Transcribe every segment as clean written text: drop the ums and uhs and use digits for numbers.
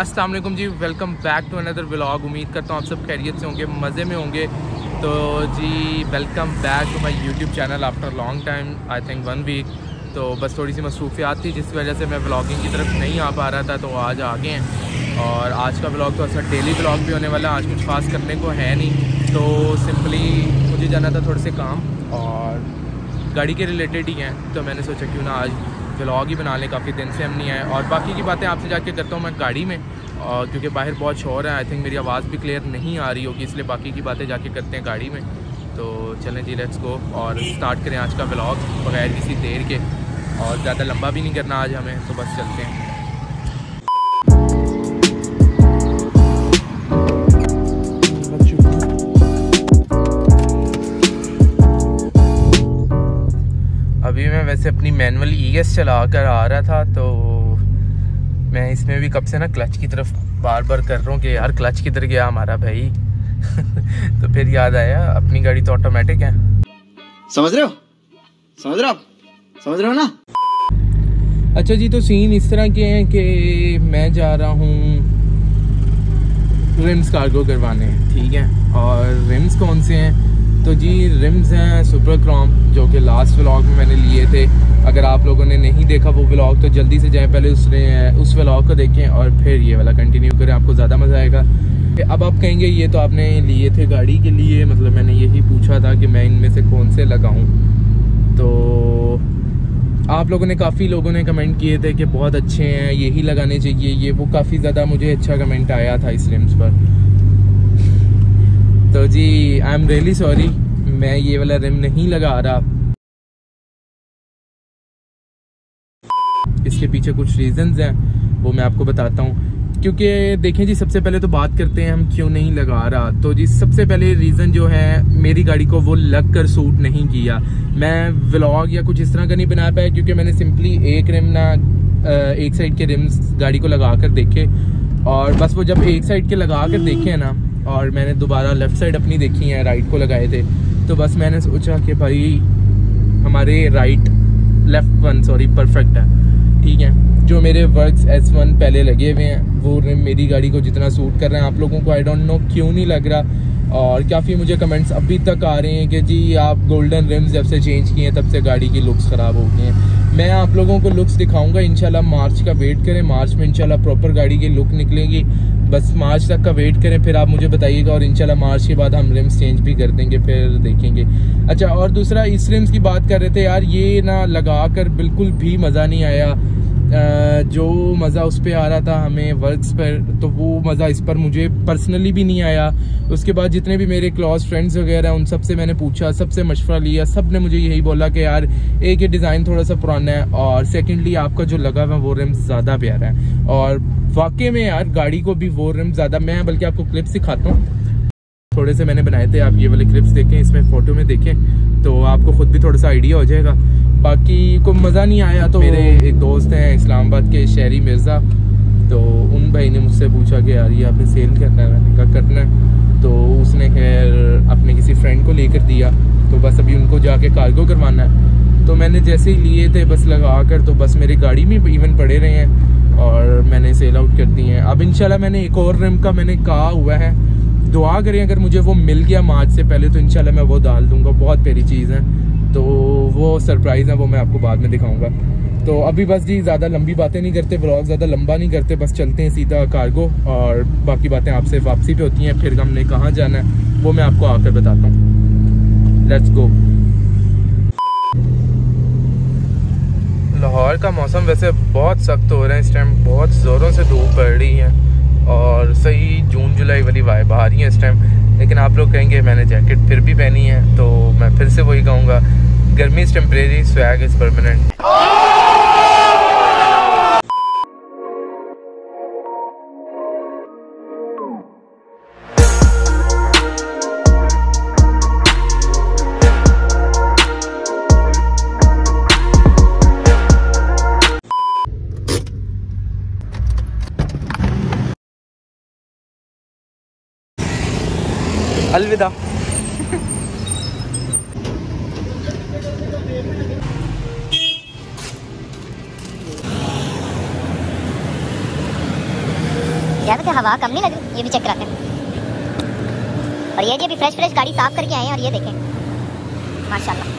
अस्सलाम वालेकुम जी, welcome back to another vlog. उम्मीद करता हूँ आप सब खैरियत से होंगे, मज़े में होंगे। तो जी welcome back to my YouTube channel after long time, I think 1 week. तो बस थोड़ी सी मसरूफियात थी जिस वजह से मैं व्लॉगिंग की तरफ नहीं आ पा रहा था, तो आज आ गए हैं। और आज का व्लॉग तो अच्छा डेली व्लॉग भी होने वाला है, आज कुछ खास करने को है नहीं। तो सिंपली मुझे जाना था थोड़े से काम और गाड़ी के रिलेटेड ही हैं, तो मैंने सोचा क्यों ना आज व्लॉग ही बना लें। काफ़ी दिन से हम नहीं आए और बाकी की बातें आपसे जाके करता हूँ मैं गाड़ी में, और क्योंकि बाहर बहुत शोर है, आई थिंक मेरी आवाज़ भी क्लियर नहीं आ रही होगी, इसलिए बाकी की बातें जाके करते हैं गाड़ी में। तो चलें जी, लेट्स गो और स्टार्ट करें आज का व्लॉग बगैर किसी देर के। और ज़्यादा लंबा भी नहीं करना आज हमें, तो बस चलते हैं। अभी मैं वैसे अपनी मैनुअल ES चला कर आ रहा था, तो मैं इसमें भी कब से ना क्लच की तरफ बार बार कर रहा हूँ कि यार क्लच किधर गया हमारा भाई। तो फिर याद आया अपनी गाड़ी तो ऑटोमेटिक है। समझ रहे हो? समझ रहे हो ना? अच्छा जी, तो सीन इस तरह के हैं कि मैं जा रहा हूँ रिम्स कार्गो करवाने, ठीक है। और रिम्स कौन से हैं? तो जी रिम्स हैं सुपर क्रोम, जो कि लास्ट व्लॉग में मैंने लिए थे। अगर आप लोगों ने नहीं देखा वो व्लॉग तो जल्दी से जाएं, पहले उस व्लॉग को देखें और फिर ये वाला कंटिन्यू करें, आपको ज़्यादा मज़ा आएगा। अब आप कहेंगे ये तो आपने लिए थे गाड़ी के लिए, मतलब मैंने यही पूछा था कि मैं इनमें से कौन से लगाऊं। तो आप लोगों ने काफ़ी लोगों ने कमेंट किए थे कि बहुत अच्छे हैं, यही लगाने चाहिए, ये वो, काफ़ी ज़्यादा मुझे अच्छा कमेंट आया था इस रिम्स पर। तो जी आई एम रियली सॉरी, मैं ये वाला रिम नहीं लगा रहा। इसके पीछे कुछ रीजंस हैं, वो मैं आपको बताता हूँ। क्योंकि देखें जी, सबसे पहले तो बात करते हैं हम क्यों नहीं लगा रहा। तो जी सबसे पहले रीज़न जो है, मेरी गाड़ी को वो लग कर सूट नहीं किया। मैं व्लॉग या कुछ इस तरह का नहीं बना पाया क्योंकि मैंने सिंपली एक रिम ना एक साइड के रिम्स गाड़ी को लगा कर देखे, और बस वो जब एक साइड के लगा कर देखे ना, और मैंने दोबारा लेफ़्ट साइड अपनी देखी है, राइट को लगाए थे, तो बस मैंने सोचा कि भाई हमारे लेफ़्ट वन परफेक्ट है, ठीक है। जो मेरे वर्क्स S1 पहले लगे हुए हैं वो रिम मेरी गाड़ी को जितना सूट कर रहे हैं, आप लोगों को आई डोंट नो क्यों नहीं लग रहा। और काफ़ी मुझे कमेंट्स अभी तक आ रहे हैं कि जी आप गोल्डन रिम्स जब से चेंज किए हैं तब से गाड़ी की लुक्स ख़राब हो गई हैं। मैं आप लोगों को लुक्स दिखाऊंगा इंशाल्लाह, मार्च का वेट करें, मार्च में इंशाल्लाह प्रॉपर गाड़ी की लुक निकलेगी। बस मार्च तक का वेट करें, फिर आप मुझे बताइएगा, और इंशाल्लाह मार्च के बाद हम रिम्स चेंज भी कर देंगे, फिर देखेंगे। अच्छा, और दूसरा इस रिम्स की बात कर रहे थे यार, ये ना लगा कर बिल्कुल भी मज़ा नहीं आया। जो मज़ा उस पर आ रहा था हमें वर्क्स पर, तो वो मज़ा इस पर मुझे पर्सनली भी नहीं आया। उसके बाद जितने भी मेरे क्लोज फ्रेंड्स वगैरह उन सब से मैंने पूछा, सबसे मशवरा लिया, सब ने मुझे यही बोला कि यार एक ये डिज़ाइन थोड़ा सा पुराना है, और सेकेंडली आपका जो लगा हुआ वो रिम ज़्यादा प्यारा है। और वाकई में यार गाड़ी को भी वो रिम ज़्यादा, मैं बल्कि आपको क्लिप्स दिखाता हूँ, थोड़े से मैंने बनाए थे, आप ये वाले क्लिप्स देखें, इसमें फ़ोटो में देखें तो आपको खुद भी थोड़ा सा आइडिया हो जाएगा। बाकी को मज़ा नहीं आया तो मेरे एक दोस्त हैं इस्लामाबाद के, शहरी मिर्ज़ा, तो उन भाई ने मुझसे पूछा कि यार ये आपने सेल करना है, मैंने कहा करना है। तो उसने खैर अपने किसी फ्रेंड को लेकर दिया, तो बस अभी उनको जाके कार्गो करवाना है। तो मैंने जैसे ही लिए थे बस लगा कर, तो बस मेरी गाड़ी में इवन पड़े रहे हैं और मैंने सेल आउट कर दिए हैं। अब इंशाल्लाह मैंने एक और रिम का मैंने कहा हुआ है, दुआ करें अगर मुझे वो मिल गया मार्च से पहले तो इंशाल्लाह मैं वो डाल दूंगा। बहुत प्यारी चीज़ है, तो वो सरप्राइज़ है, वो मैं आपको बाद में दिखाऊंगा। तो अभी बस जी ज़्यादा लंबी बातें नहीं करते, व्लॉग ज़्यादा लंबा नहीं करते, बस चलते हैं सीधा कार्गो, और बाकी बातें आपसे वापसी पे होती हैं। फिर हमने कहाँ जाना है वो मैं आपको आकर बताता हूँ। Let's go. लाहौर का मौसम वैसे बहुत सख्त हो रहा है इस टाइम, बहुत ज़ोरों से धूप पड़ रही है और सही जून जुलाई वाली वाइब आ रही है इस टाइम। लेकिन आप लोग कहेंगे मैंने जैकेट फिर भी पहनी है, तो मैं फिर से वही कहूँगा, गर्मी is temporary, swag is permanent. अलविदा। यार वैसे हवा कम नहीं लग रही, ये भी चेक कराते हैं। और ये जी अभी फ्रेश गाड़ी साफ करके आए हैं और ये देखें माशाल्लाह।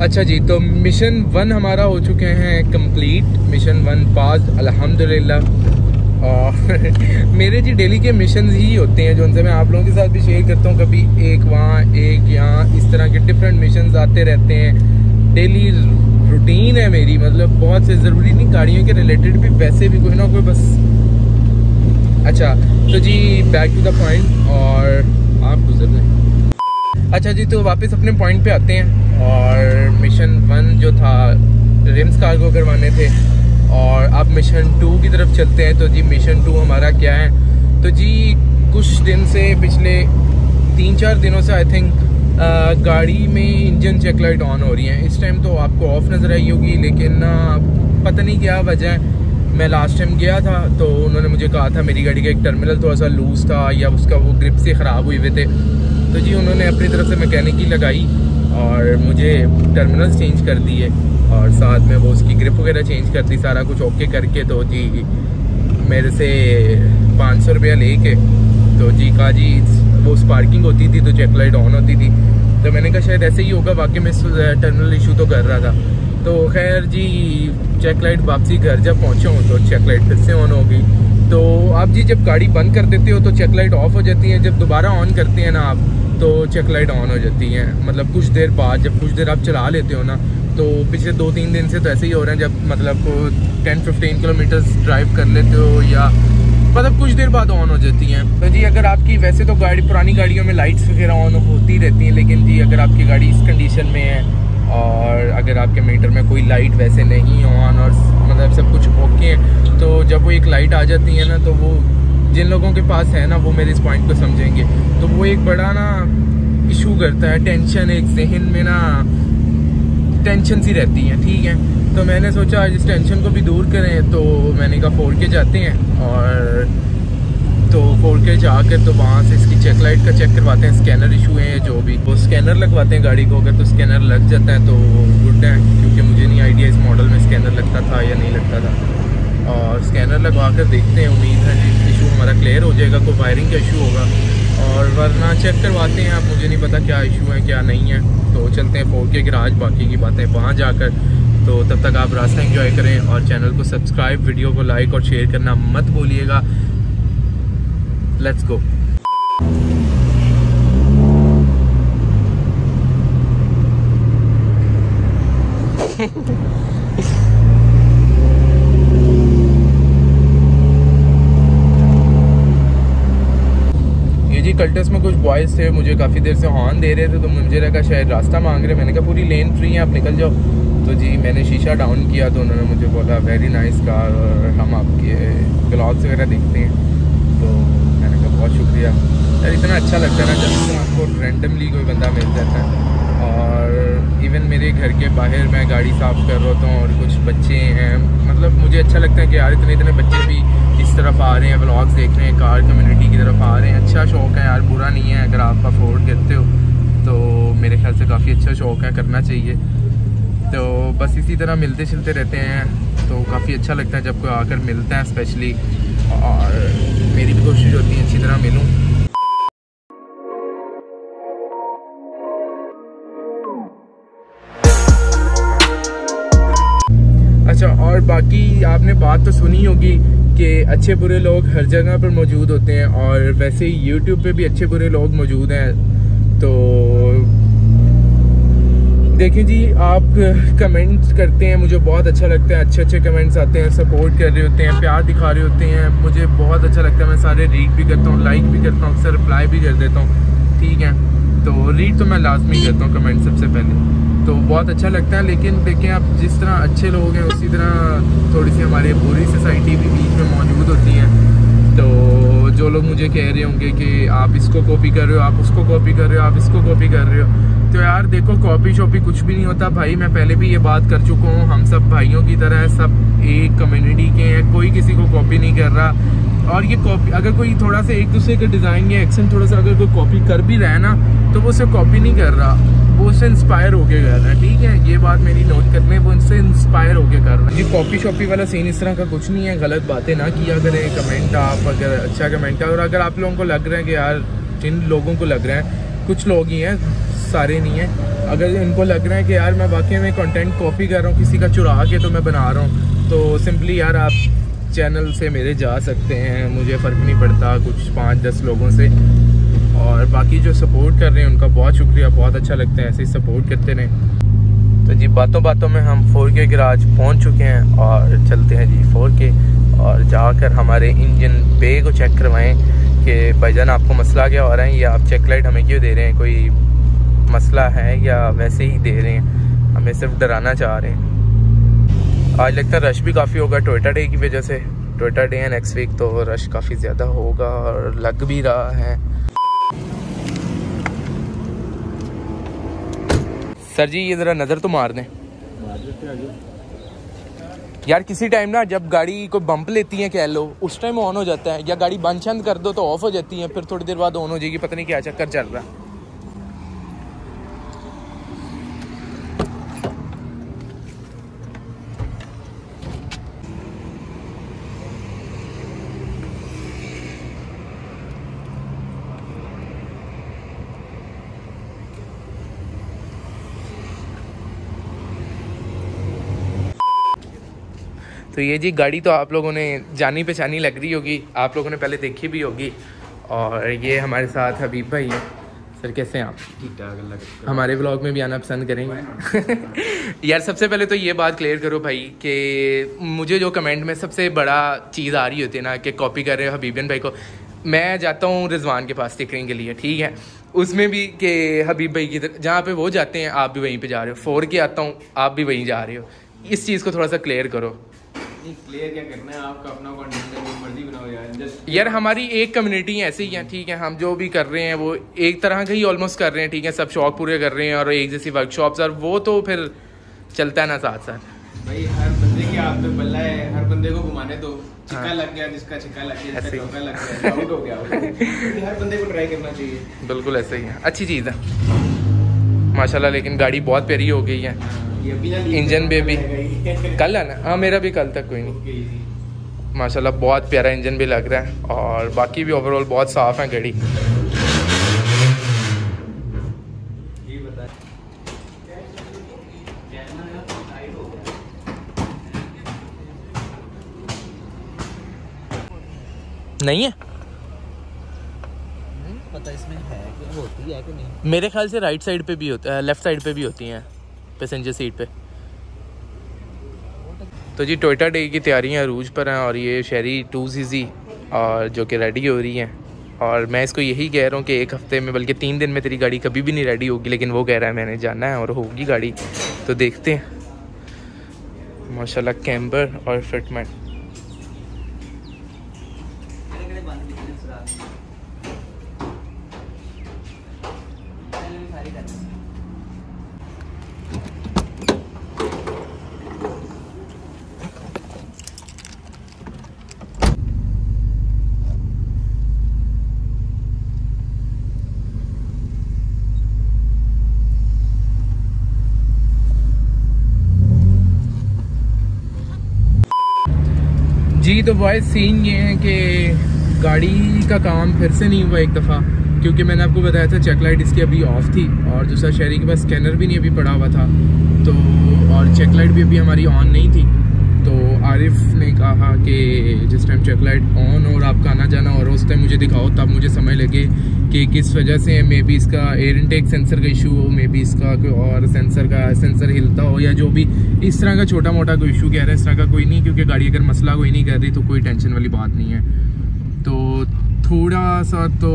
अच्छा जी, तो मिशन 1 हमारा हो चुके हैं कंप्लीट। मिशन 1 पास अल्हम्दुलिल्लाह। और मेरे जी डेली के मिशन ही होते हैं जो उनसे मैं आप लोगों के साथ भी शेयर करता हूँ। कभी एक वहाँ एक यहाँ, इस तरह के डिफरेंट मिशन आते रहते हैं। डेली रूटीन है मेरी, मतलब बहुत से ज़रूरी नहीं, गाड़ियों के रिलेटेड भी, वैसे भी कोई ना कोई बस। अच्छा तो जी बैक टू द पॉइंट, और आप गुजर रहे हैं। अच्छा जी, तो वापस अपने पॉइंट पे आते हैं। और मिशन 1 जो था रिम्स कार्गो करवाने थे, और अब मिशन 2 की तरफ चलते हैं। तो जी मिशन 2 हमारा क्या है, तो जी कुछ दिन से, पिछले 3-4 दिनों से आई थिंक गाड़ी में इंजन चेक लाइट ऑन हो रही है। इस टाइम तो आपको ऑफ नज़र आई होगी, लेकिन पता नहीं क्या वजह है। मैं लास्ट टाइम गया था तो उन्होंने मुझे कहा था मेरी गाड़ी का एक टर्मिनल थोड़ा सा लूज़ था, या उसका वो ग्रिप से ख़राब हुए थे। तो जी उन्होंने अपनी तरफ से मैकेनिकी लगाई और मुझे टर्मिनल्स चेंज कर दिए, और साथ में वो उसकी ग्रिप वगैरह चेंज कर दी, सारा कुछ ओके करके। तो जी मेरे से 500 रुपया लेके, तो जी कहा जी वो स्पार्किंग होती थी तो चेक लाइट ऑन होती थी। तो मैंने कहा शायद ऐसे ही होगा, वाकई में टर्मिनल इशू तो कर रहा था। तो खैर जी चेक लाइट वापसी घर जब पहुँचा हूँ तो चेक लाइट फिर से ऑन हो गई। तो आप जी जब गाड़ी बंद कर देते हो तो चेक लाइट ऑफ हो जाती है, जब दोबारा ऑन करते हैं ना आप तो चेक लाइट ऑन हो जाती हैं। मतलब कुछ देर बाद, जब कुछ देर आप चला लेते हो ना, तो पिछले 2-3 दिन से तो ऐसे ही हो रहे हैं। जब मतलब 10-15 किलोमीटर ड्राइव कर लेते हो, या मतलब कुछ देर बाद ऑन हो जाती हैं। तो जी अगर आपकी, वैसे तो गाड़ी पुरानी गाड़ियों में लाइट्स वगैरह ऑन होती रहती हैं, लेकिन जी अगर आपकी गाड़ी इस कंडीशन में है और अगर आपके मीटर में कोई लाइट वैसे नहीं ऑन और मतलब सब कुछ ओके है, तो जब वो एक लाइट आ जाती है ना, तो वो जिन लोगों के पास है ना वो मेरे इस पॉइंट को समझेंगे, तो वो एक बड़ा ना इशू करता है, टेंशन, एक जहन में ना टेंशन सी रहती है। ठीक है, तो मैंने सोचा इस टेंशन को भी दूर करें, तो मैंने कहा 4K जाते हैं। और तो 4K जाकर तो वहाँ से इसकी चेक लाइट का चेक करवाते हैं, स्कैनर इशू है जो भी, वो स्कैनर लगवाते हैं गाड़ी को। अगर तो स्कैनर लग जाता है तो गुड है, क्योंकि मुझे नहीं आइडिया इस मॉडल में स्कैनर लगता था या नहीं लगता था। और स्कैनर लगवा कर देखते हैं, उम्मीद है इशू हमारा क्लियर हो जाएगा, कोई वायरिंग का इशू होगा, और वरना चेक करवाते हैं। अब मुझे नहीं पता क्या इशू है क्या नहीं है, तो चलते हैं 4K गैराज, बाकी की बातें वहाँ जाकर। तो तब तक आप रास्ता एंजॉय करें और चैनल को सब्सक्राइब, वीडियो को लाइक और शेयर करना मत भूलिएगा। Let's go. जी कल्टस में कुछ बॉयज़ थे, मुझे काफ़ी देर से हॉर्न दे रहे थे, तो मुझे लगा शायद रास्ता मांग रहे। मैंने कहा पूरी लेन फ्री है, आप निकल जाओ। तो जी मैंने शीशा डाउन किया तो उन्होंने मुझे बोला वेरी नाइस कार, और हम आपके ब्लॉग्स वगैरह देखते हैं। तो मैंने कहा बहुत शुक्रिया यार, इतना अच्छा लगता है ना जब आपको रैंडमली कोई बंदा मिल जाता है। और इवन मेरे घर के बाहर मैं गाड़ी साफ़ कर रहा हूँ और कुछ बच्चे हैं, मतलब मुझे अच्छा लगता है कि यार इतने बच्चे भी इस तरफ आ रहे हैं, व्लॉग्स देख रहे हैं, कार कम्युनिटी की तरफ आ रहे हैं। अच्छा शौक़ है यार, बुरा नहीं है, अगर आप अफोर्ड करते हो तो मेरे ख्याल से काफ़ी अच्छा शौक़ है, करना चाहिए। तो बस इसी तरह मिलते जुलते रहते हैं, तो काफ़ी अच्छा लगता है जब कोई आकर मिलता है स्पेशली, और मेरी भी कोशिश होती है अच्छी तरह मिलूँ। अच्छा, और बाकी आपने बात तो सुनी होगी कि अच्छे बुरे लोग हर जगह पर मौजूद होते हैं, और वैसे ही यूट्यूब पे भी अच्छे बुरे लोग मौजूद हैं। तो देखें जी, आप कमेंट्स करते हैं, मुझे बहुत अच्छा लगता है, अच्छे कमेंट्स आते हैं, सपोर्ट कर रहे होते हैं, प्यार दिखा रहे होते हैं, मुझे बहुत अच्छा लगता है। मैं सारे रीड भी करता हूँ, लाइक भी करता हूँ, अक्सर रिप्लाई भी कर देता हूँ। ठीक है, तो रीड तो मैं लाजमी करता हूँ कमेंट सबसे पहले, तो बहुत अच्छा लगता है। लेकिन देखें आप, जिस तरह अच्छे लोग हैं उसी तरह थोड़ी सी हमारी बुरी सोसाइटी भी बीच में मौजूद होती है। तो जो लोग मुझे कह रहे होंगे कि आप इसको कॉपी कर रहे हो, आप उसको कॉपी कर रहे हो, आप इसको कॉपी कर रहे हो, तो यार देखो कॉपी शॉपी कुछ भी नहीं होता भाई। मैं पहले भी ये बात कर चुका हूँ, हम सब भाइयों की तरह है, सब एक कम्युनिटी के हैं, कोई किसी को कॉपी नहीं कर रहा। और ये कॉपी, अगर कोई थोड़ा सा एक दूसरे का डिज़ाइन या एक्सेंट थोड़ा सा अगर कोई कॉपी कर भी रहा है ना, तो वो उसे कॉपी नहीं कर रहा, वो उससे इंस्पायर होके कर रहा है, ठीक है, ये बात मेरी नोट करने, वो उनसे इंस्पायर होके कर रहा है। जी कॉपी शॉपी वाला सीन इस तरह का कुछ नहीं है, गलत बातें ना किया करें, कमेंट आप अगर अच्छा कमेंट, और अगर आप लोगों को लग रहा है कि यार, जिन लोगों को लग रहा है, कुछ लोग ही हैं, सारे नहीं हैं, अगर इनको लग रहा है कि यार मैं वाकई में कंटेंट कॉपी कर रहा हूँ किसी का चुरा के तो मैं बना रहा हूँ, तो सिंपली यार आप चैनल से मेरे जा सकते हैं, मुझे फ़र्क नहीं पड़ता कुछ 5-10 लोगों से। और बाकी जो सपोर्ट कर रहे हैं उनका बहुत शुक्रिया, बहुत अच्छा लगता है, ऐसे ही सपोर्ट करते रहें। तो जी बातों बातों में हम 4K गैराज पहुंच चुके हैं और चलते हैं जी 4K, और जाकर हमारे इंजन बे को चेक करवाएं कि भाईजान आपको मसला क्या हो रहा है, या आप चेक लाइट हमें क्यों दे रहे हैं, कोई मसला है या वैसे ही दे रहे हैं, हमें सिर्फ डराना चाह रहे हैं। आज लगता है रश भी काफ़ी होगा टोयोटा डे की वजह से, टोयोटा डे है नेक्स्ट वीक, तो रश काफ़ी ज़्यादा होगा और लग भी रहा है। सर जी ये ज़रा नज़र तो मार दें यार, किसी टाइम ना जब गाड़ी को बम्प लेती है कह लो, उस टाइम ऑन हो जाता है, या गाड़ी बंद छंद कर दो तो ऑफ हो जाती है, फिर थोड़ी देर बाद ऑन हो जाएगी, पता नहीं क्या चक्कर चल रहा है। तो ये जी गाड़ी तो आप लोगों ने जानी पहचानी लग रही होगी, आप लोगों ने पहले देखी भी होगी। और ये हमारे साथ हबीब भाई हैं। सर कैसे हैं आप? ठीक ठाक, हमारे ब्लॉग में भी आना पसंद करेंगे? यार सबसे पहले तो ये बात क्लियर करो भाई कि मुझे जो कमेंट में सबसे बड़ा चीज़ आ रही होती है ना कि कॉपी कर रहे हो हबीबन भाई को, मैं जाता हूँ रिजवान के पास स्टिकरिंग के लिए, ठीक है, उसमें भी कि हबीब भाई की जहाँ पे वो जाते हैं आप भी वहीं पे जा रहे हो, 4K आता हूँ आप भी वहीं जा रहे हो, इस चीज़ को थोड़ा सा क्लियर करो। क्लियर क्या करना है, आपका अपना कंटेंट है, जो मर्जी बनाओ यार। यार हमारी एक कम्युनिटी ऐसे ही है, ठीक है, हम जो भी कर रहे हैं वो एक तरह का ही ऑलमोस्ट कर रहे हैं, ठीक है, सब शौक पूरे कर रहे हैं और एक जैसी वर्कशॉप्स, और वो तो फिर चलता है ना साथ साथ। भाई हर बंदे के हाथ में बल्ला है, हर बंदे को घुमाने दो, छिक्का लग गया जिसका छिक्का लग गया, जिसका चौका लग गया, आउट हो गया, हर बंदे को ट्राई करना चाहिए। बिल्कुल ऐसे ही है, अच्छी चीज़ है माशाल्लाह। लेकिन गाड़ी बहुत प्यारी हो गई है, इंजन भी कल है ना, हाँ मेरा भी कल तक कोई नहीं, माशाल्लाह बहुत प्यारा इंजन भी लग रहा है, और बाकी भी ओवरऑल बहुत साफ है गाड़ी। नहीं है पता इसमें है कि होती है कि नहीं, मेरे ख्याल से राइट साइड पे भी होता है, लेफ्ट साइड पे भी होती हैं पैसेंजर सीट पे। तो जी टोयोटा डे की तैयारियां अरूज पर हैं, और ये शेरी 2cc और जो कि रेडी हो रही हैं, और मैं इसको यही कह रहा हूँ कि 1 हफ्ते में बल्कि 3 दिन में तेरी गाड़ी कभी भी नहीं रेडी होगी, लेकिन वो कह रहा है मैंने जाना है और होगी गाड़ी, तो देखते हैं। माशाल्लाह कैम्बर और फिटमेंट जी। तो बॉयज सीन ये है कि गाड़ी का काम फिर से नहीं हुआ एक दफ़ा, क्योंकि मैंने आपको बताया था चेक लाइट इसकी अभी ऑफ थी, और दूसरा शेरी के पास स्कैनर भी नहीं अभी पड़ा हुआ था, तो और चेक लाइट भी अभी हमारी ऑन नहीं थी। तो आरिफ ने कहा कि जिस टाइम चेक लाइट ऑन और आपका आना जाना हो रहा उस टाइम मुझे दिखाओ, तब मुझे समझ लगे कि किस वजह से, मे बी इसका एयर इनटेक सेंसर का इशू हो, मे बी इसका कोई और सेंसर हिलता हो, या जो भी इस तरह का छोटा मोटा कोई इशू कह रहा है, इस तरह का कोई नहीं, क्योंकि गाड़ी अगर मसला कोई नहीं कर रही तो कोई टेंशन वाली बात नहीं है। तो थोड़ा सा तो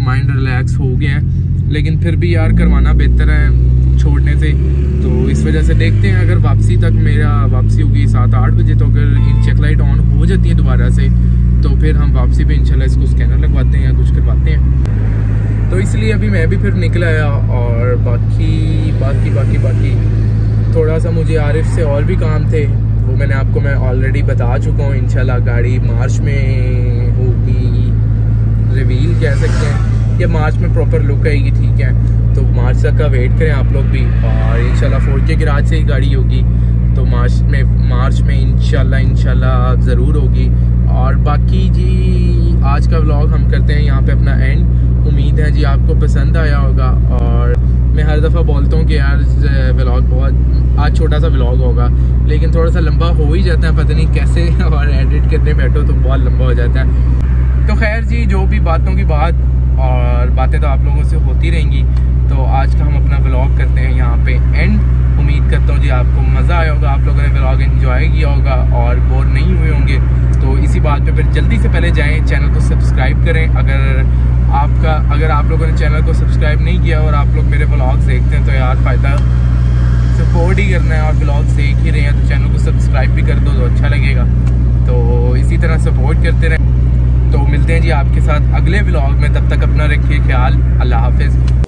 माइंड रिलैक्स हो गया है, लेकिन फिर भी यार करवाना बेहतर है छोड़ने से, तो इस वजह से देखते हैं। अगर वापसी तक मेरा वापसी होगी 7-8 बजे, तो अगर चेक लाइट ऑन हो जाती है दोबारा से, तो फिर हम वापसी पे इंशाल्लाह इसको स्कैनर लगवाते हैं या कुछ करवाते हैं। तो इसलिए अभी मैं भी फिर निकल आया, और बाकी थोड़ा सा मुझे आरिफ से और भी काम थे, वो मैं ऑलरेडी बता चुका हूँ। इंशाल्लाह गाड़ी मार्च में होगी, रिवील कह सकते हैं, या मार्च में प्रॉपर लुक आएगी, ठीक है। तो मार्च तक का वेट करें आप लोग भी। और इंशाल्लाह 4K गैराज से ही गाड़ी होगी, तो मार्च में इंशाल्लाह ज़रूर होगी। और बाकी जी आज का व्लॉग हम करते हैं यहाँ पे अपना एंड। उम्मीद है जी आपको पसंद आया होगा। और मैं हर दफ़ा बोलता हूँ कि यार व्लॉग बहुत आज छोटा सा व्लॉग होगा, लेकिन थोड़ा सा लंबा हो ही जाता है, पता नहीं कैसे, और एडिट करने बैठो तो बहुत लंबा हो जाता है। तो खैर जी, जो भी बातों की बात, और बातें तो आप लोगों से होती रहेंगी। तो आज का हम अपना व्लॉग करते हैं यहाँ पे एंड। उम्मीद करता हूँ जी आपको मज़ा आया होगा, आप लोगों ने व्लॉग एंजॉय किया होगा और बोर नहीं हुए होंगे। तो इसी बात पे फिर जल्दी से पहले जाएं, चैनल को सब्सक्राइब करें। अगर आप लोगों ने चैनल को सब्सक्राइब नहीं किया और आप लोग मेरे व्लॉग्स देखते हैं तो यार फ़ायदा सपोर्ट ही करना है, और व्लॉग्स देख ही रहे हैं तो चैनल को सब्सक्राइब भी कर दो तो अच्छा लगेगा। तो इसी तरह सपोर्ट करते रहें। तो मिलते हैं जी आपके साथ अगले व्लॉग में, तब तक अपना रखिए ख्याल। अल्लाह हाफिज़।